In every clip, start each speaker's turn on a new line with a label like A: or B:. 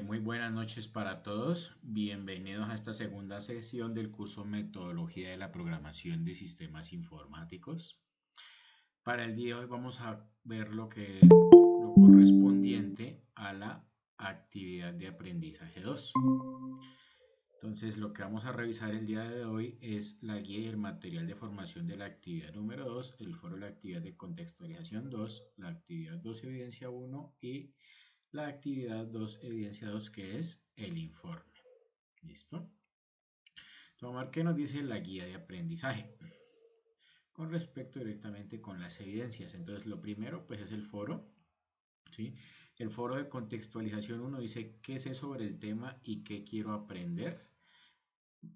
A: Muy buenas noches para todos. Bienvenidos a esta segunda sesión del curso Metodología de la Programación de Sistemas Informáticos. Para el día de hoy vamos a ver lo correspondiente a la actividad de aprendizaje 2. Entonces, lo que vamos a revisar el día de hoy es la guía y el material de formación de la actividad número 2, el foro de la actividad de contextualización 2, la actividad 2 evidencia 1 y la actividad 2 evidencia 2, que es el informe. ¿Listo? Vamos a ver qué nos dice la guía de aprendizaje con respecto directamente con las evidencias. Entonces, lo primero pues es el foro, ¿sí? El foro de contextualización 1 dice qué sé sobre el tema y qué quiero aprender.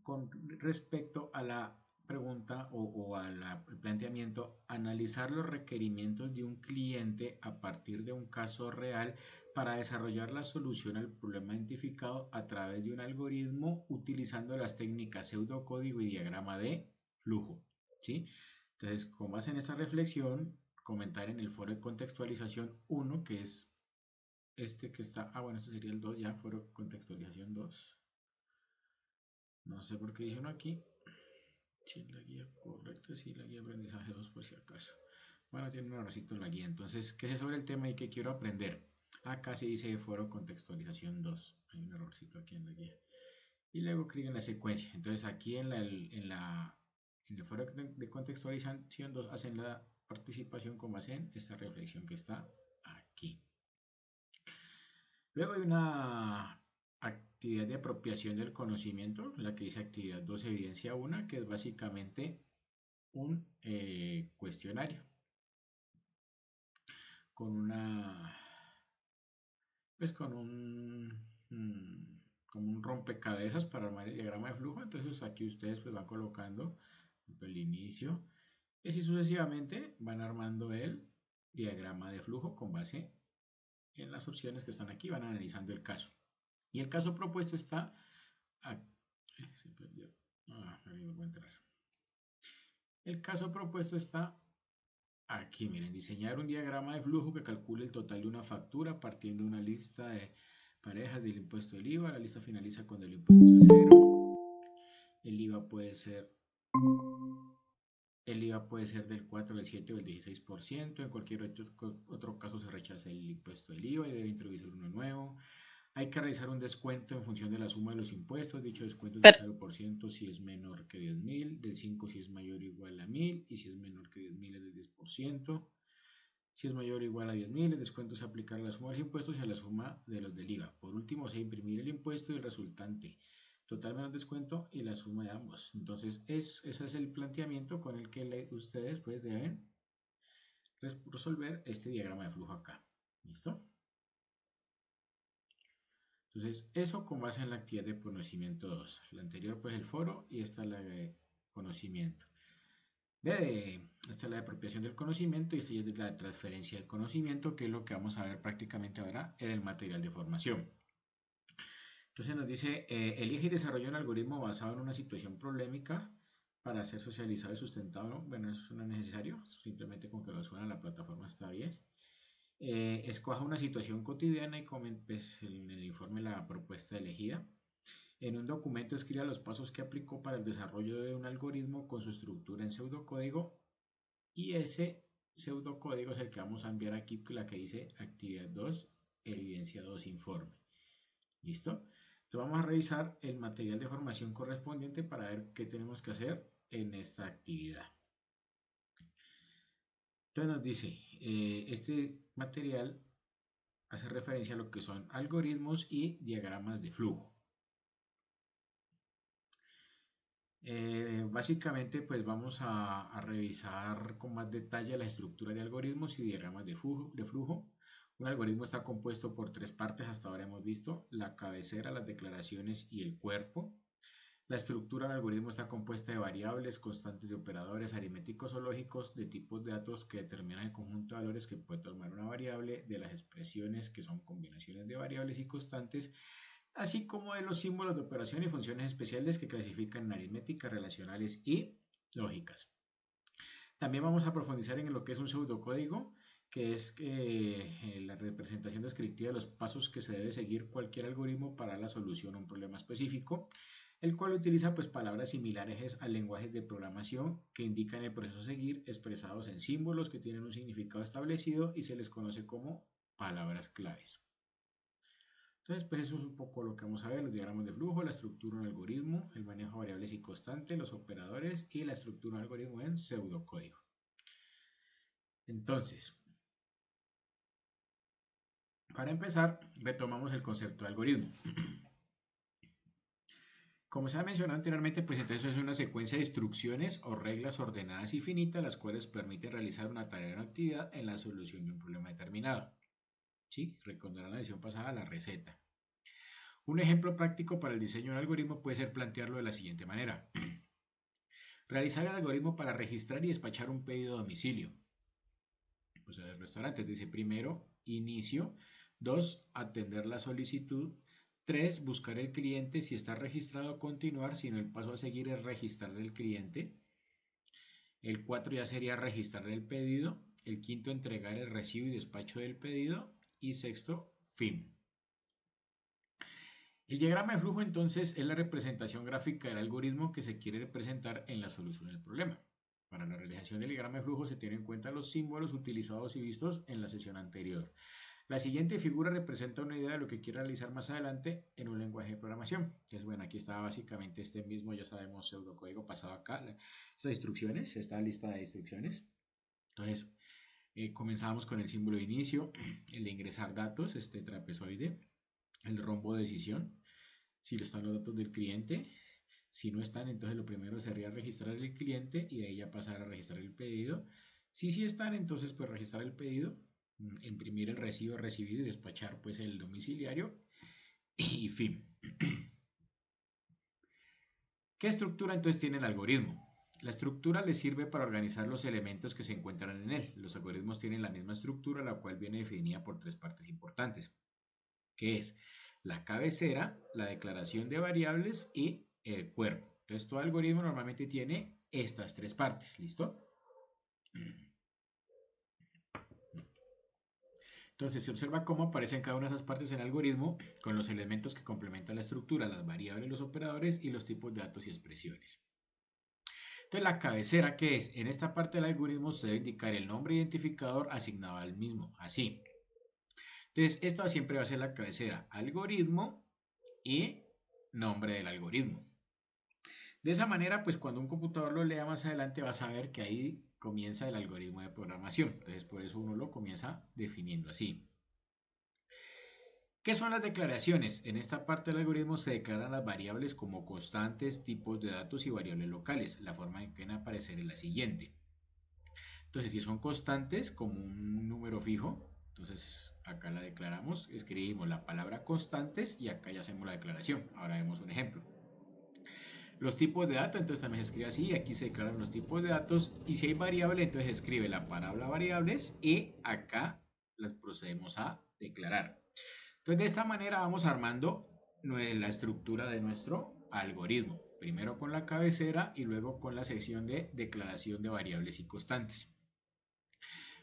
A: Con respecto a la pregunta o al planteamiento, analizar los requerimientos de un cliente a partir de un caso real para desarrollar la solución al problema identificado a través de un algoritmo utilizando las técnicas pseudocódigo y diagrama de flujo, ¿sí? Entonces, con base en esta reflexión, comentar en el foro de contextualización 1, que es este que está, bueno, este sería el 2 ya, foro de contextualización 2. No sé por qué dice uno aquí. Si la guía correcta, sí, la guía de aprendizaje 2 por si acaso. Bueno, tiene un errorcito en la guía. Entonces, ¿qué es sobre el tema y qué quiero aprender? Acá se dice foro contextualización 2. Hay un errorcito aquí en la guía. Y luego clic en la secuencia. Entonces, aquí en el foro de contextualización 2 hacen la participación con base en esta reflexión que está aquí. Luego hay una actividad de apropiación del conocimiento, la que dice actividad 2 evidencia 1, que es básicamente un cuestionario con una, pues con como un rompecabezas para armar el diagrama de flujo. Entonces aquí ustedes pues van colocando el inicio y así sucesivamente van armando el diagrama de flujo con base en las opciones que están aquí, van analizando el caso. Y el caso propuesto está aquí. Se perdió. Ahí vuelvo a entrar. El caso propuesto está aquí, miren, diseñar un diagrama de flujo que calcule el total de una factura partiendo de una lista de parejas del impuesto del IVA. La lista finaliza cuando el impuesto es cero. El IVA puede ser, el IVA puede ser del 4, del 7 o del 16%. En cualquier otro caso se rechaza el impuesto del IVA y debe introducir uno nuevo. Hay que realizar un descuento en función de la suma de los impuestos. Dicho descuento es del
B: Pero,
A: 0% si es menor que 10.000, del 5 si es mayor o igual a 1.000 y si es menor que 10.000 es del 10%. Si es mayor o igual a 10.000, el descuento se aplicará a la suma de los impuestos y a la suma de los del IVA. Por último, se imprimir el impuesto y el resultante. Total menos descuento y la suma de ambos. Entonces, ese es el planteamiento con el que ustedes pues deben resolver este diagrama de flujo acá. ¿Listo? Entonces, eso con base en la actividad de conocimiento 2. La anterior pues el foro y esta la de conocimiento. Esta es la de apropiación del conocimiento y esta es la de transferencia del conocimiento, que es lo que vamos a ver prácticamente ahora en el material de formación. Entonces nos dice, elige y desarrolla un algoritmo basado en una situación problemática para ser socializado y sustentado. Bueno, eso no es necesario, simplemente con que lo suban a la plataforma está bien. Escoja una situación cotidiana y pues, en el informe la propuesta elegida. En un documento escriba los pasos que aplicó para el desarrollo de un algoritmo con su estructura en pseudocódigo y ese pseudocódigo es el que vamos a enviar aquí, la que dice actividad 2, evidencia 2, informe. ¿Listo? Entonces vamos a revisar el material de formación correspondiente para ver qué tenemos que hacer en esta actividad. Entonces nos dice, este material hace referencia a lo que son algoritmos y diagramas de flujo. Básicamente pues vamos a revisar con más detalle la estructura de algoritmos y diagramas de flujo. Un algoritmo está compuesto por tres partes, hasta ahora hemos visto: la cabecera, las declaraciones y el cuerpo. La estructura del algoritmo está compuesta de variables, constantes de operadores aritméticos o lógicos, de tipos de datos que determinan el conjunto de valores que puede tomar una variable, de las expresiones que son combinaciones de variables y constantes, así como de los símbolos de operación y funciones especiales que clasifican en aritméticas, relacionales y lógicas. También vamos a profundizar en lo que es un pseudocódigo, que es la representación descriptiva de los pasos que se debe seguir cualquier algoritmo para la solución a un problema específico, el cual utiliza pues palabras similares a lenguajes de programación que indican el proceso a seguir expresados en símbolos que tienen un significado establecido y se les conoce como palabras claves. Entonces, pues eso es un poco lo que vamos a ver, los diagramas de flujo, la estructura de un algoritmo, el manejo de variables y constantes, los operadores y la estructura de un algoritmo en pseudocódigo. Entonces, para empezar, retomamos el concepto de algoritmo. Como se ha mencionado anteriormente, pues entonces es una secuencia de instrucciones o reglas ordenadas y finitas, las cuales permiten realizar una tarea o una actividad en la solución de un problema determinado. ¿Sí? Recordarán la edición pasada, la receta. Un ejemplo práctico para el diseño de un algoritmo puede ser plantearlo de la siguiente manera. Realizar el algoritmo para registrar y despachar un pedido a domicilio. Pues en el restaurante dice primero, inicio. 2, atender la solicitud. 3, buscar el cliente. Si está registrado, continuar. Si no, el paso a seguir es registrar el cliente. El 4 ya sería registrar el pedido. El quinto, entregar el recibo y despacho del pedido. Y sexto, fin. El diagrama de flujo entonces es la representación gráfica del algoritmo que se quiere representar en la solución del problema. Para la realización del diagrama de flujo se tienen en cuenta los símbolos utilizados y vistos en la sesión anterior. La siguiente figura representa una idea de lo que quiere realizar más adelante en un lenguaje de programación. Entonces, bueno, aquí está básicamente este mismo, ya sabemos, pseudocódigo pasado acá, estas instrucciones, esta lista de instrucciones. Entonces, comenzamos con el símbolo de inicio, el de ingresar datos, este trapezoide, el rombo de decisión, si están los datos del cliente. Si no están, entonces lo primero sería registrar el cliente y de ahí ya pasar a registrar el pedido. Si sí están, entonces pues registrar el pedido, imprimir el recibo recibido y despachar pues el domiciliario y fin. ¿Qué estructura entonces tiene el algoritmo? La estructura le sirve para organizar los elementos que se encuentran en él. Los algoritmos tienen la misma estructura, la cual viene definida por tres partes importantes, que es la cabecera, la declaración de variables y el cuerpo. Entonces, todo algoritmo normalmente tiene estas tres partes, ¿listo? Entonces, se observa cómo aparecen cada una de esas partes en el algoritmo con los elementos que complementan la estructura, las variables, los operadores y los tipos de datos y expresiones. Entonces, la cabecera, ¿qué es? En esta parte del algoritmo se debe indicar el nombre identificador asignado al mismo, así. Entonces, esta siempre va a ser la cabecera, algoritmo y nombre del algoritmo. De esa manera, pues cuando un computador lo lea más adelante va a saber que ahí comienza el algoritmo de programación. Entonces, por eso uno lo comienza definiendo así. ¿Qué son las declaraciones? En esta parte del algoritmo se declaran las variables como constantes, tipos de datos y variables locales. La forma en que van a aparecer es la siguiente. Entonces, si son constantes como un número fijo, entonces acá la declaramos, escribimos la palabra constantes y acá ya hacemos la declaración. Ahora vemos un ejemplo. Los tipos de datos, entonces también se escribe así, aquí se declaran los tipos de datos y si hay variable, entonces se escribe la palabra variables y acá las procedemos a declarar. Entonces de esta manera vamos armando la estructura de nuestro algoritmo, primero con la cabecera y luego con la sección de declaración de variables y constantes.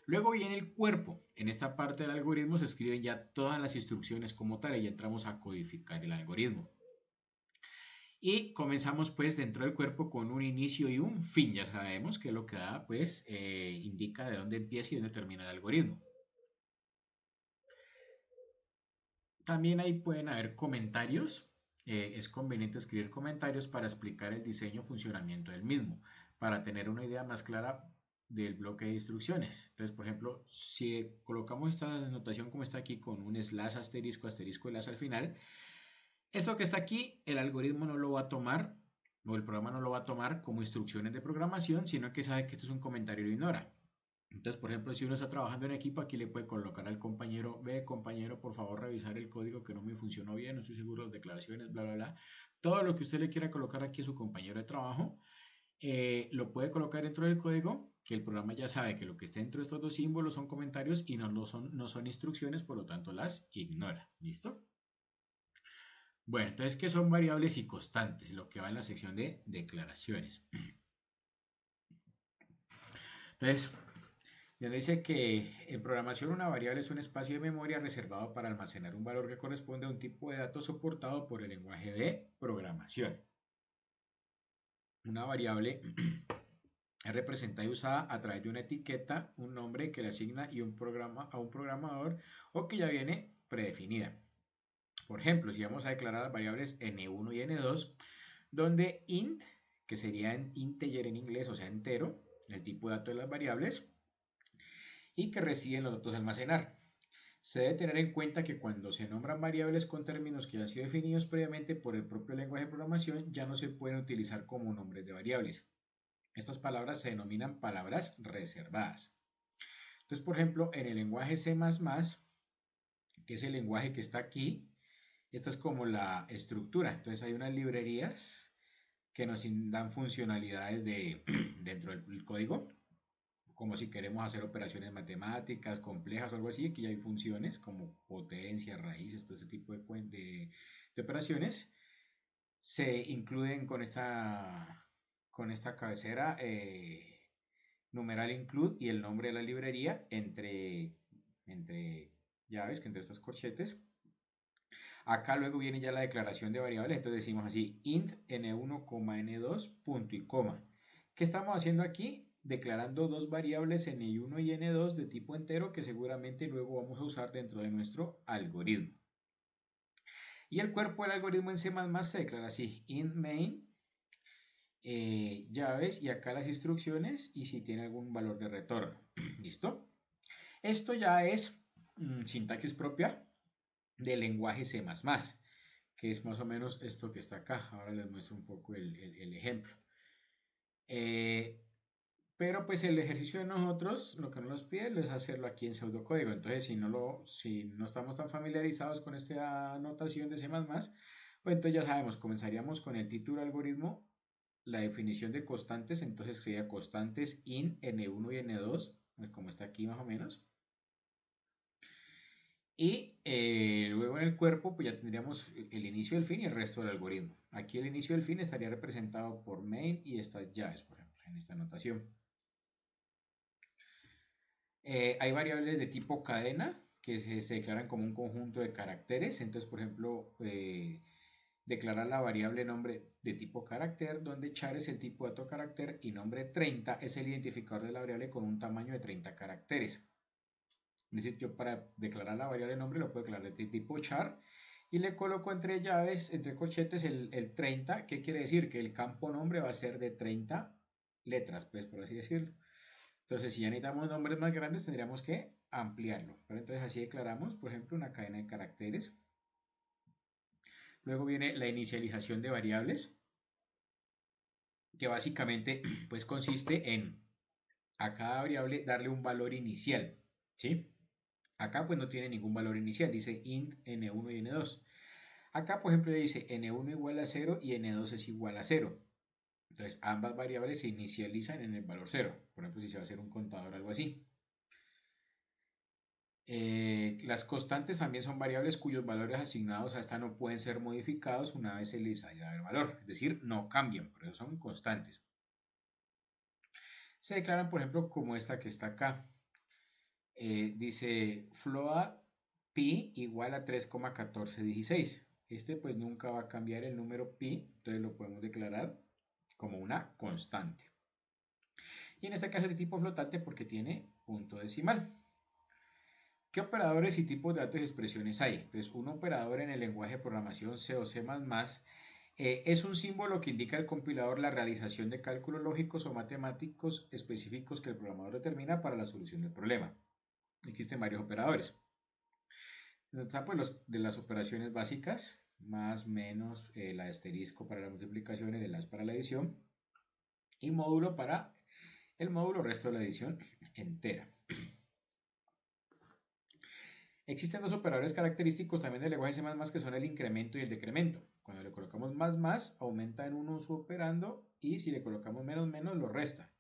A: Luego viene el cuerpo. En esta parte del algoritmo se escriben ya todas las instrucciones como tal y ya entramos a codificar el algoritmo. Y comenzamos pues dentro del cuerpo con un inicio y un fin. Ya sabemos que lo que da pues indica de dónde empieza y dónde termina el algoritmo. También ahí pueden haber comentarios. Es conveniente escribir comentarios para explicar el diseño o funcionamiento del mismo, para tener una idea más clara del bloque de instrucciones. Entonces, por ejemplo, si colocamos esta notación como está aquí con un slash asterisco, asterisco, slash al final, esto que está aquí, el algoritmo no lo va a tomar, o el programa no lo va a tomar como instrucciones de programación, sino que sabe que esto es un comentario y lo ignora. Entonces, por ejemplo, si uno está trabajando en equipo, aquí le puede colocar al compañero, ve compañero, por favor revisar el código que no me funcionó bien, no estoy seguro de las declaraciones, bla, bla, bla. Todo lo que usted le quiera colocar aquí a su compañero de trabajo, lo puede colocar dentro del código, que el programa ya sabe que lo que está dentro de estos dos símbolos son comentarios y no son instrucciones, por lo tanto las ignora. ¿Listo? Bueno, entonces, ¿qué son variables y constantes? Lo que va en la sección de declaraciones. Entonces, Y donde dice que en programación una variable es un espacio de memoria reservado para almacenar un valor que corresponde a un tipo de datos soportado por el lenguaje de programación. Una variable es representada y usada a través de una etiqueta, un nombre que le asigna y un programa a un programador o que ya viene predefinida. Por ejemplo, si vamos a declarar las variables n1 y n2, donde int, que sería en integer en inglés, o sea, entero, el tipo de datos de las variables, y que reciben los datos a almacenar. Se debe tener en cuenta que cuando se nombran variables con términos que ya han sido definidos previamente por el propio lenguaje de programación, ya no se pueden utilizar como nombres de variables. Estas palabras se denominan palabras reservadas. Entonces, por ejemplo, en el lenguaje C++, que es el lenguaje que está aquí, esta es como la estructura. Entonces hay unas librerías que nos dan funcionalidades dentro del código, como si queremos hacer operaciones matemáticas complejas o algo así, aquí ya hay funciones como potencia, raíces, todo ese tipo de operaciones. Se incluyen con esta cabecera numeral include y el nombre de la librería entre llaves, que entre estas corchetes. Acá luego viene ya la declaración de variables, entonces decimos así, int n1, n2, punto y coma. ¿Qué estamos haciendo aquí? Declarando dos variables n1 y n2 de tipo entero que seguramente luego vamos a usar dentro de nuestro algoritmo. Y el cuerpo del algoritmo en C++ se declara así, int main, llaves y acá las instrucciones y si tiene algún valor de retorno. ¿Listo? Esto ya es sintaxis propia del lenguaje C++, que es más o menos esto que está acá. Ahora les muestro un poco el ejemplo. Pero pues el ejercicio de nosotros, lo que nos pide es hacerlo aquí en pseudocódigo. Entonces, si no estamos tan familiarizados con esta notación de C++, pues entonces ya sabemos, comenzaríamos con el título del algoritmo, la definición de constantes, entonces sería constantes in n1 y n2, como está aquí más o menos. Y luego en el cuerpo, pues ya tendríamos el inicio, el fin y el resto del algoritmo. Aquí el inicio y el fin estaría representado por main y estas llaves, por ejemplo, en esta notación. Hay variables de tipo cadena que se declaran como un conjunto de caracteres. Entonces, por ejemplo, declarar la variable nombre de tipo carácter, donde char es el tipo de dato carácter y nombre 30 es el identificador de la variable con un tamaño de 30 caracteres. Es decir, yo para declarar la variable nombre lo puedo declarar de tipo char y le coloco entre llaves, entre corchetes el 30, ¿qué quiere decir? Que el campo nombre va a ser de 30 letras, pues por así decirlo. Entonces, si ya necesitamos nombres más grandes, tendríamos que ampliarlo. Pero entonces así declaramos, por ejemplo, una cadena de caracteres. Luego viene la inicialización de variables, que básicamente pues consiste en a cada variable darle un valor inicial, ¿sí? Acá pues no tiene ningún valor inicial, dice int n1 y n2. Acá, por ejemplo, dice n1 igual a 0 y n2 es igual a 0. Entonces, ambas variables se inicializan en el valor 0. Por ejemplo, si se va a hacer un contador o algo así. Las constantes también son variables cuyos valores asignados a esta no pueden ser modificados una vez se les haya dado el valor. Es decir, no cambian, por eso son constantes. Se declaran, por ejemplo, como esta que está acá. Dice float pi igual a 3,1416. Este pues nunca va a cambiar el número pi, entonces lo podemos declarar como una constante. Y en este caso es de tipo flotante porque tiene punto decimal. ¿Qué operadores y tipos de datos y expresiones hay? Entonces, un operador en el lenguaje de programación C o C++ es un símbolo que indica al compilador la realización de cálculos lógicos o matemáticos específicos que el programador determina para la solución del problema. Existen varios operadores. Están pues de las operaciones básicas, más, menos, el asterisco para la multiplicación, el as para la edición y módulo para el módulo resto de la edición entera. Existen dos operadores característicos también del lenguaje C++ que son el incremento y el decremento. Cuando le colocamos más, aumenta en uno su operando y si le colocamos menos, lo resta.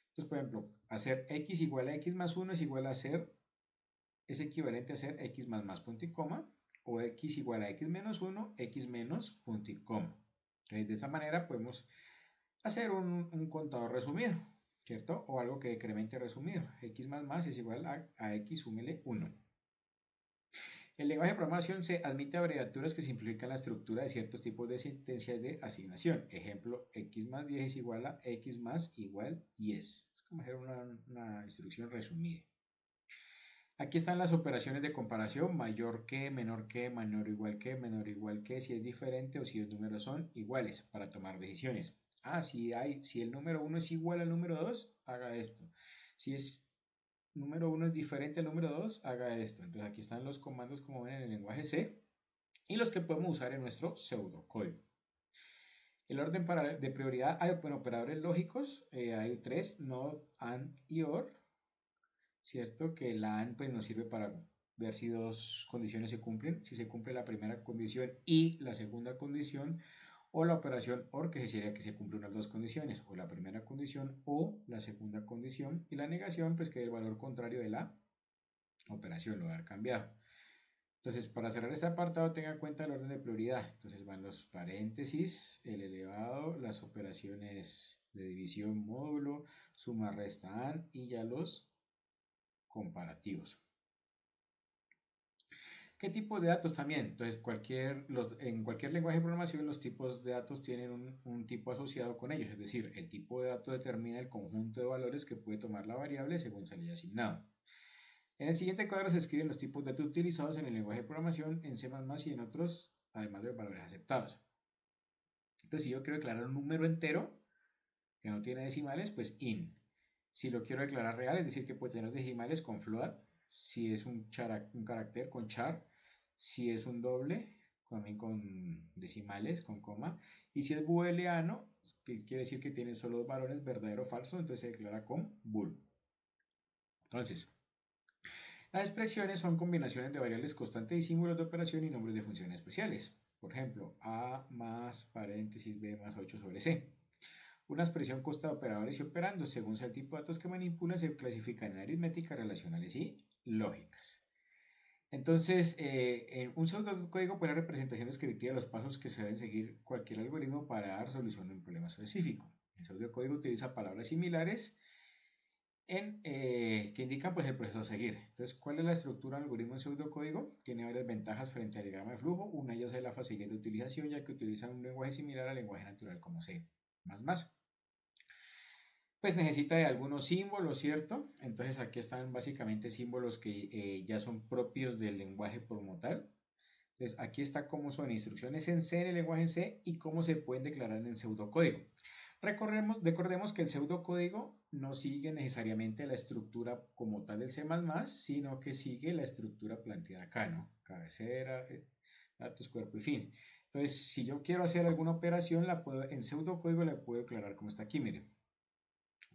A: Entonces, por ejemplo, hacer x igual a x más 1 es equivalente a hacer x más punto y coma o x igual a x menos 1, x menos punto y coma. Entonces, de esta manera podemos hacer un contador resumido. ¿cierto? O algo que decremente resumido. X más es igual a X, súmele 1. El lenguaje de programación se admite abreviaturas que simplifican la estructura de ciertos tipos de sentencias de asignación. Ejemplo, x más 10 es igual a x más igual 10. Es como hacer una instrucción resumida. Aquí están las operaciones de comparación, mayor que, menor menor igual que, si es diferente o si los números son iguales para tomar decisiones. Si el número 1 es igual al número 2, haga esto. Si es número 1 es diferente al número 2, haga esto. Entonces aquí están los comandos como ven en el lenguaje C y los que podemos usar en nuestro pseudocódigo. El orden de prioridad hay operadores lógicos, hay tres, NOT, AND y OR, ¿cierto? Que la AND pues, nos sirve para ver si dos condiciones se cumplen, si se cumple la primera condición y la segunda condición, o la operación OR, que sería que se cumplen las dos condiciones, o la primera condición o la segunda condición, y la negación, pues que es el valor contrario de la operación, lo va a haber cambiado. Entonces, para cerrar este apartado, tenga en cuenta el orden de prioridad. Entonces van los paréntesis, el elevado, las operaciones de división módulo, suma, resta, AND y ya los comparativos. ¿Qué tipo de datos también? Entonces, en cualquier lenguaje de programación los tipos de datos tienen un tipo asociado con ellos, es decir, el tipo de dato determina el conjunto de valores que puede tomar la variable según se le haya asignado. En el siguiente cuadro se escriben los tipos de datos utilizados en el lenguaje de programación en C++ y en otros, además de los valores aceptados. Entonces, si yo quiero declarar un número entero que no tiene decimales, pues int. Si lo quiero declarar real, es decir, que puede tener decimales con float. Si es un carácter con char. Si es un doble, también con decimales, con coma. Y si es booleano, que quiere decir que tiene solo dos valores, verdadero o falso, entonces se declara con bool. Entonces, las expresiones son combinaciones de variables constantes y símbolos de operación y nombres de funciones especiales. Por ejemplo, A más paréntesis B más 8 sobre C. Una expresión consta de operadores y operandos. Según sea el tipo de datos que manipula, se clasifican en aritméticas, relacionales y lógicas. Entonces, en un pseudocódigo puede la representación descriptiva de los pasos que se deben seguir cualquier algoritmo para dar solución a un problema específico. El pseudocódigo utiliza palabras similares que indican pues, el proceso a seguir. Entonces, ¿cuál es la estructura del algoritmo en pseudocódigo? Tiene varias ventajas frente al diagrama de flujo. Una de ellas es la facilidad de utilización, ya que utiliza un lenguaje similar al lenguaje natural como C++. Pues necesita de algunos símbolos, ¿cierto? Entonces aquí están básicamente símbolos que ya son propios del lenguaje como tal. Entonces aquí está cómo son instrucciones en C, en el lenguaje en C, y cómo se pueden declarar en el pseudocódigo. Recordemos que el pseudocódigo no sigue necesariamente la estructura como tal del C++, sino que sigue la estructura planteada acá, ¿no? Cabecera, datos, cuerpo y fin. Entonces, si yo quiero hacer alguna operación, en pseudocódigo la puedo declarar como está aquí, miren.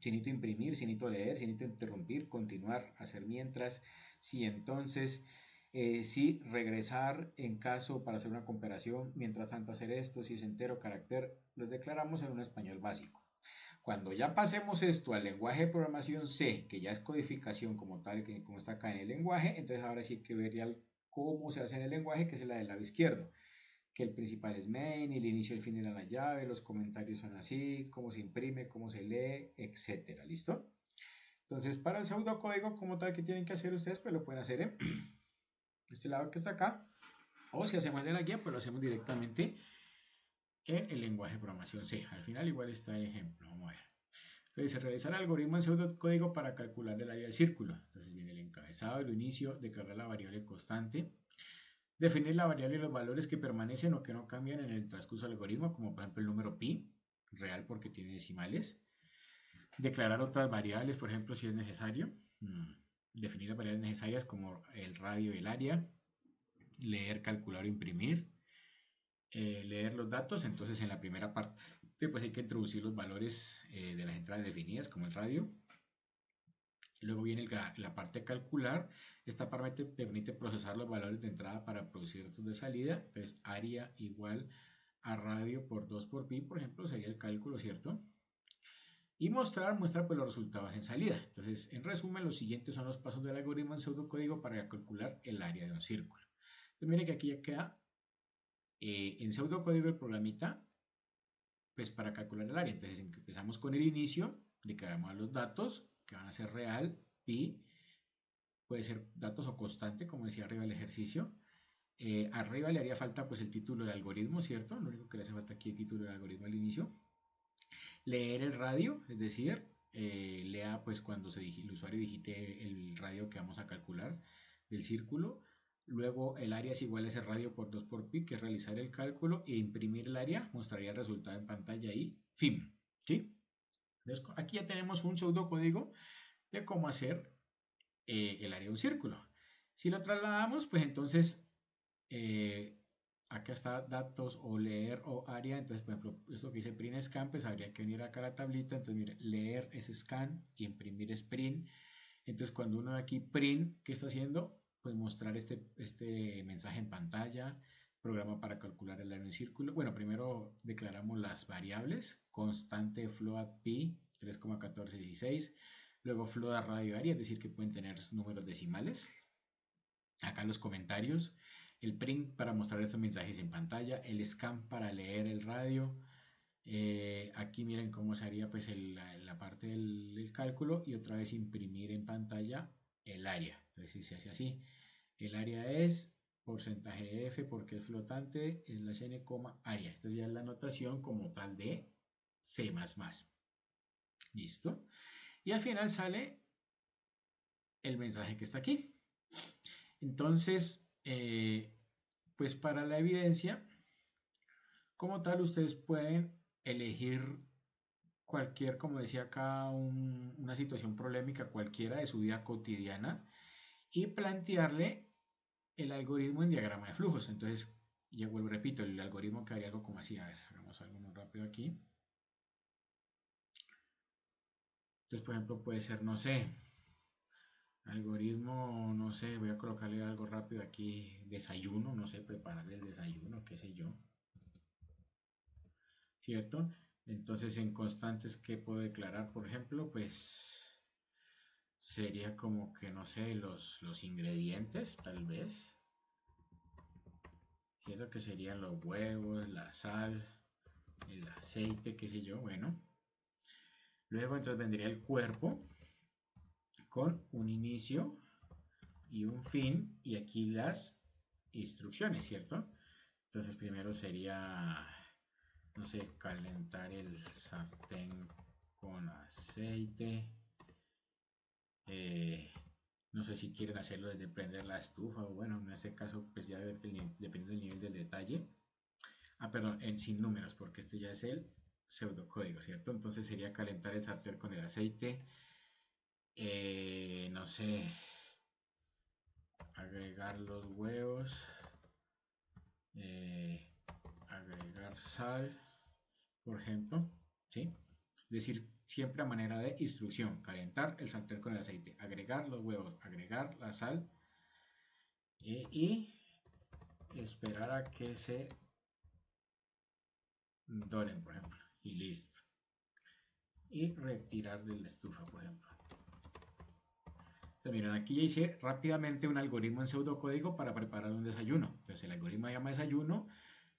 A: Si necesito imprimir, si necesito leer, si necesito interrumpir, continuar, hacer mientras, si entonces, si regresar en caso para hacer una comparación, mientras tanto hacer esto, si es entero, carácter, los declaramos en un español básico. Cuando ya pasemos esto al lenguaje de programación C, que ya es codificación como tal, que como está acá en el lenguaje, entonces ahora sí hay que ver ya cómo se hace en el lenguaje, que es la del lado izquierdo, que el principal es main, el inicio y el fin eran la llave, los comentarios son así, cómo se imprime, cómo se lee, etcétera, ¿listo? Entonces, para el pseudocódigo como tal que tienen que hacer ustedes, pues lo pueden hacer en este lado que está acá, o si hacemos de la guía, pues lo hacemos directamente en el lenguaje de programación C. Al final igual está el ejemplo, vamos a ver. Entonces, se realiza el algoritmo en pseudocódigo para calcular el área del círculo. Entonces viene el encabezado, el inicio, declarar la variable constante, definir la variable y los valores que permanecen o que no cambian en el transcurso del algoritmo, como por ejemplo el número pi, real porque tiene decimales. Declarar otras variables, por ejemplo, si es necesario. Definir las variables necesarias como el radio y el área. Leer, calcular o imprimir. Leer los datos. Entonces en la primera parte pues hay que introducir los valores de las entradas definidas como el radio. Luego viene la parte de calcular. Esta parte permite procesar los valores de entrada para producir datos de salida. Entonces, área igual a radio por 2 por pi, por ejemplo, sería el cálculo, ¿cierto? Y muestra pues, los resultados en salida. Entonces, en resumen, los siguientes son los pasos del algoritmo en pseudocódigo para calcular el área de un círculo. Entonces, miren que aquí ya queda en pseudocódigo el programita pues para calcular el área. Entonces, empezamos con el inicio. declaramos a los datos que van a ser real, pi, puede ser datos o constante, como decía arriba el ejercicio. Arriba le haría falta pues el título del algoritmo, ¿cierto? Lo único que le hace falta aquí es el título del algoritmo al inicio. Leer el radio, es decir, lea pues cuando el usuario digite el radio que vamos a calcular del círculo. Luego el área es igual a ese radio por 2 por pi, que es realizar el cálculo e imprimir el área, mostraría el resultado en pantalla y fin. ¿Sí? Entonces, aquí ya tenemos un pseudocódigo de cómo hacer el área de un círculo. Si lo trasladamos, pues entonces eh, acá está datos o leer o área. Entonces, por ejemplo, esto que dice print scan, pues habría que venir acá a la tablita. Entonces, mire, leer es scan y imprimir es print. Entonces, cuando uno ve aquí print, ¿qué está haciendo? Pues mostrar este mensaje en pantalla, programa para calcular el área en círculo. Bueno, primero declaramos las variables, constante float pi 3,1416, luego float radio área, es decir, que pueden tener números decimales. Acá los comentarios, el print para mostrar estos mensajes en pantalla, el scan para leer el radio. Aquí miren cómo se haría pues la parte del cálculo y otra vez imprimir en pantalla el área. Entonces si se hace así, el área es porcentaje F porque es flotante, es la n, área. Entonces ya es la notación como tal de C++. Listo. Y al final sale el mensaje que está aquí. Entonces, pues para la evidencia, como tal, ustedes pueden elegir cualquier, como decía acá, una situación problemática cualquiera de su vida cotidiana y plantearle el algoritmo en diagrama de flujos. Entonces, ya vuelvo, repito, el algoritmo que haría algo como así. A ver, hagamos algo muy rápido aquí. Entonces, por ejemplo, puede ser, no sé, algoritmo, no sé, voy a colocarle algo rápido aquí, desayuno, no sé, preparar el desayuno, qué sé yo, ¿cierto? Entonces, en constantes, ¿qué puedo declarar? Por ejemplo, pues sería como que, no sé, los ingredientes, tal vez, ¿cierto? Que serían los huevos, la sal, el aceite, qué sé yo, bueno. Luego, entonces vendría el cuerpo con un inicio y un fin, y aquí las instrucciones, ¿cierto? Entonces, primero sería, no sé, calentar el sartén con aceite. No sé si quieren hacerlo desde prender la estufa o bueno, en ese caso pues ya depende del nivel del detalle. Ah, perdón, sin números porque este ya es el pseudocódigo, ¿cierto? Entonces sería calentar el sartén con el aceite. No sé, agregar los huevos. eh, Agregar sal, por ejemplo, ¿sí? Es decir, siempre a manera de instrucción, calentar el sartén con el aceite, agregar los huevos, agregar la sal y esperar a que se doren, por ejemplo, y listo. Y retirar de la estufa, por ejemplo. Entonces, miren, aquí ya hice rápidamente un algoritmo en pseudocódigo para preparar un desayuno. Entonces el algoritmo se llama desayuno.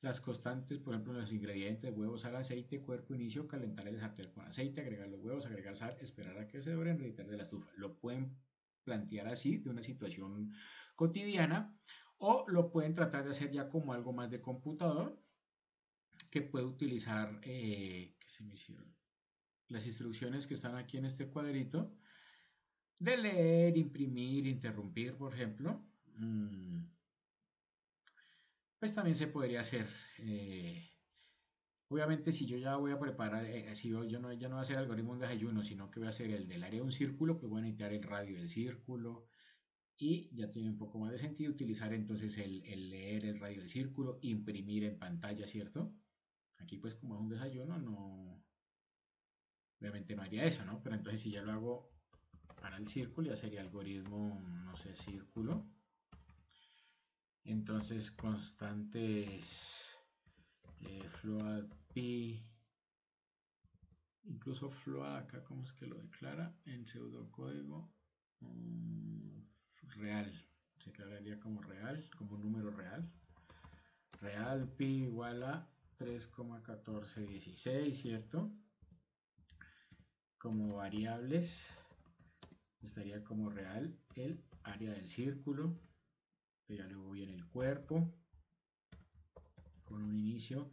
A: Las constantes, por ejemplo, los ingredientes, huevos, sal, aceite, cuerpo, inicio, calentar el sartén con aceite, agregar los huevos, agregar sal, esperar a que se doren, retirar de la estufa. Lo pueden plantear así, de una situación cotidiana, o lo pueden tratar de hacer ya como algo más de computador, que puede utilizar, ¿qué se me hicieron? Las instrucciones que están aquí en este cuadrito, de leer, imprimir, interrumpir, por ejemplo. Pues también se podría hacer. Obviamente, si yo ya voy a preparar, si yo no, ya no voy a hacer algoritmo de desayuno, sino que voy a hacer el del área de un círculo, pues voy a necesitar el radio del círculo y ya tiene un poco más de sentido utilizar entonces el leer el radio del círculo, imprimir en pantalla, ¿cierto? Aquí pues como es un desayuno, no, obviamente no haría eso, ¿no? Pero entonces si ya lo hago para el círculo, ya sería algoritmo, no sé, círculo. Entonces constantes float pi, incluso float acá, ¿cómo es que lo declara? En pseudocódigo real, se declararía como real, como un número real. Real pi igual a 3,1416, ¿cierto? como variables estaría como real el área del círculo. Ya luego viene el cuerpo con un inicio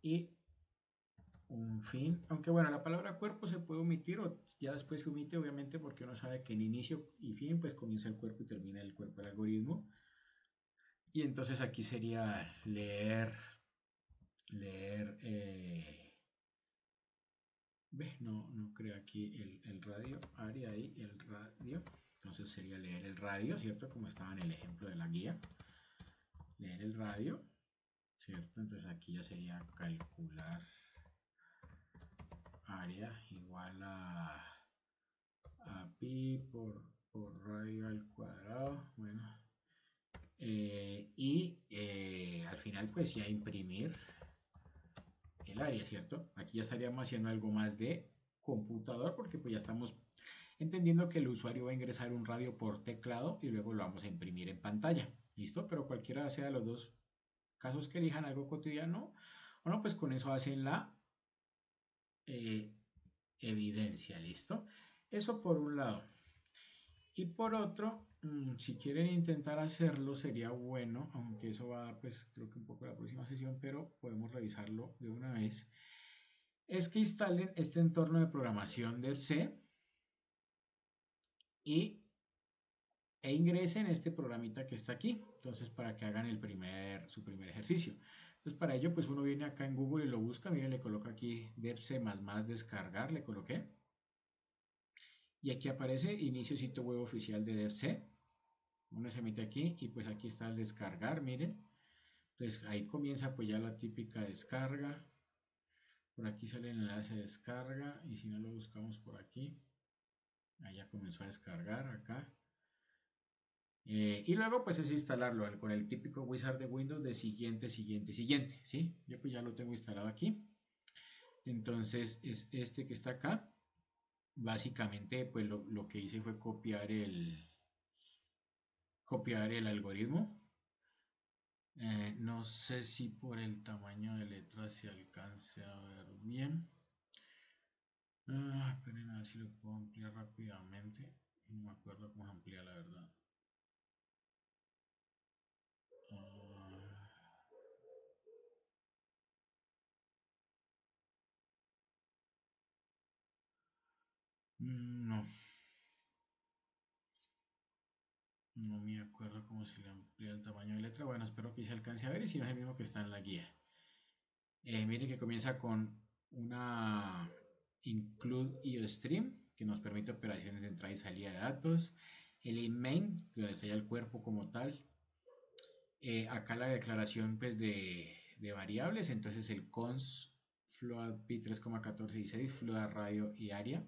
A: y un fin, aunque bueno, la palabra cuerpo se puede omitir o ya después se omite obviamente porque uno sabe que en inicio y fin pues comienza el cuerpo y termina el cuerpo del algoritmo. Y entonces aquí sería leer, no creo aquí el radio, área ahí, el radio, entonces sería leer el radio, ¿cierto? Como estaba en el ejemplo de la guía, leer el radio, ¿cierto? Entonces aquí ya sería calcular área igual a pi por radio al cuadrado, bueno, al final pues ya imprimir el área, ¿cierto? Aquí ya estaríamos haciendo algo más de computador porque pues ya estamos entendiendo que el usuario va a ingresar un radio por teclado y luego lo vamos a imprimir en pantalla, ¿listo? Pero cualquiera sea de los dos casos que elijan algo cotidiano o no, pues con eso hacen la eh, evidencia, ¿listo? Eso por un lado. Y por otro, si quieren intentar hacerlo sería bueno, aunque eso va pues creo que un poco a la próxima sesión, pero podemos revisarlo de una vez, es que instalen este entorno de programación del C e ingresen este programita que está aquí, entonces para que hagan su primer ejercicio. Entonces para ello pues uno viene acá en Google y lo busca, miren, le coloco aquí C++ descargar, le coloqué. Y aquí aparece inicio sitio web oficial de DERC. Uno se mete aquí y pues aquí está el descargar, miren. Entonces ahí comienza pues ya la típica descarga. Por aquí sale el enlace de descarga y si no lo buscamos por aquí, ahí ya comenzó a descargar acá. Y luego pues es instalarlo con el típico wizard de Windows de siguiente, siguiente, siguiente, ¿sí? Yo pues ya lo tengo instalado aquí. Entonces es este que está acá. Básicamente pues lo que hice fue copiar el algoritmo. No sé si por el tamaño de letra se alcance a ver bien. Esperen a ver si lo puedo ampliar rápidamente. No me acuerdo cómo se amplía la verdad. No, no me acuerdo cómo se le amplía el tamaño de letra. Bueno, espero que se alcance a ver y si no es el mismo que está en la guía. Miren que comienza con una include IOStream que nos permite operaciones de entrada y salida de datos. El main, donde está ya el cuerpo como tal. Acá la declaración pues, de variables, entonces el cons float pi 3,1416 float radio y área.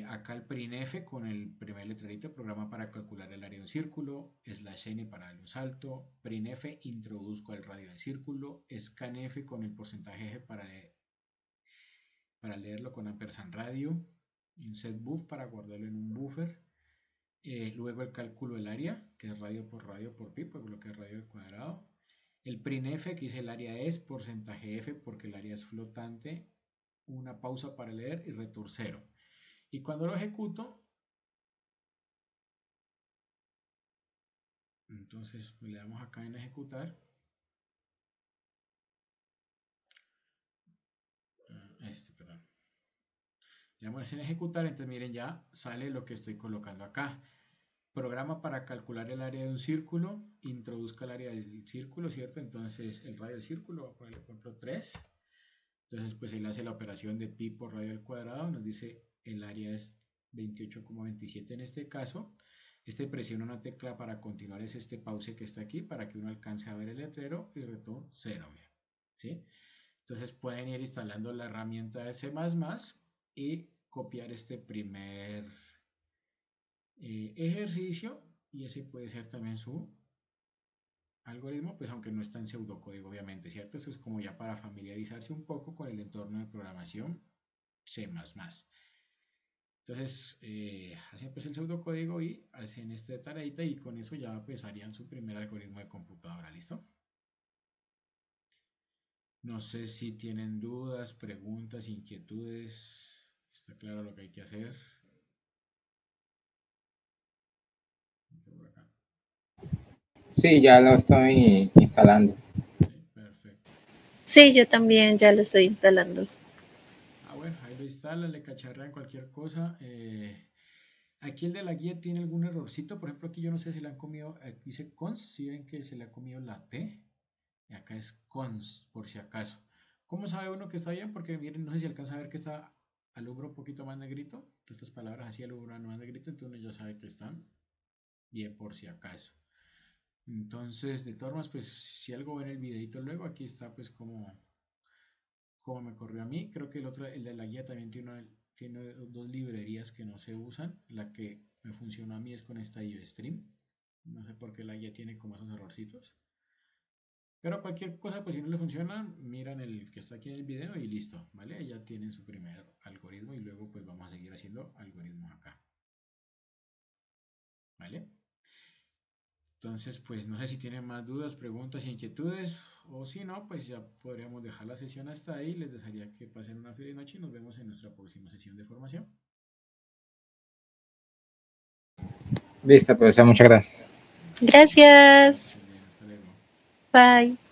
A: Acá el printf con el primer letrerito, programa para calcular el área de un círculo, /n para darle un salto, printf introduzco el radio del círculo, scanf con el porcentaje f para leerlo con ampersand radio, setBuf para guardarlo en un buffer, luego el cálculo del área, que es radio por pi, por lo que es radio al cuadrado, el printf que dice el área es porcentaje f porque el área es flotante, una pausa para leer y return 0. Y cuando lo ejecuto, entonces le damos acá en ejecutar. Perdón. Le damos en ejecutar, entonces miren ya sale lo que estoy colocando acá. Programa para calcular el área de un círculo, introduzca el área del círculo, ¿cierto? Entonces el radio del círculo, voy a ponerle por ejemplo 3. Entonces pues él hace la operación de pi por radio al cuadrado, nos dice el área es 28,27 en este caso. Presiona una tecla para continuar, es este pause que está aquí para que uno alcance a ver el letrero y return 0, ¿sí? Entonces pueden ir instalando la herramienta del C++ y copiar este primer ejercicio y ese puede ser también su algoritmo, pues aunque no está en pseudocódigo obviamente, ¿cierto? Eso es como ya para familiarizarse un poco con el entorno de programación C++. Entonces, hacen pues el pseudocódigo y hacen esta tareita y con eso ya pues harían su primer algoritmo de computadora, ¿listo? No sé si tienen dudas, preguntas, inquietudes. ¿Está claro lo que hay que hacer? Por acá.
B: Sí, ya lo estoy instalando.
A: Ok, perfecto.
C: Sí, yo también ya lo estoy instalando.
A: Bueno, ahí lo instalan, le cacharrean cualquier cosa. Aquí el de la guía tiene algún errorcito. Por ejemplo, aquí yo no sé si le han comido, dice cons, si ven que se le ha comido la T. Y acá es cons, por si acaso. ¿Cómo sabe uno que está bien? Porque miren, no sé si alcanza a ver que está alumbra un poquito más negrito. Todas estas palabras así alumbran más negrito, entonces uno ya sabe que están bien por si acaso. Entonces, de todas formas, pues si algo ven el videito luego, aquí está pues como me corrió a mí. Creo que el otro, el de la guía también tiene dos librerías que no se usan. La que me funcionó a mí es con esta IOStream. No sé por qué la guía tiene como esos errorcitos. Pero cualquier cosa, pues si no le funciona, miran el que está aquí en el video y listo, ¿vale? Ya tienen su primer algoritmo y luego pues vamos a seguir haciendo algoritmos acá, ¿vale? Entonces, pues no sé si tienen más dudas, preguntas, inquietudes, o si no, pues ya podríamos dejar la sesión hasta ahí. Les desearía que pasen una feliz noche y nos vemos en nuestra próxima sesión de formación.
B: Listo, profesor, muchas gracias.
A: Bueno, que
C: Gracias.
A: estén bien, hasta luego.
C: Bye.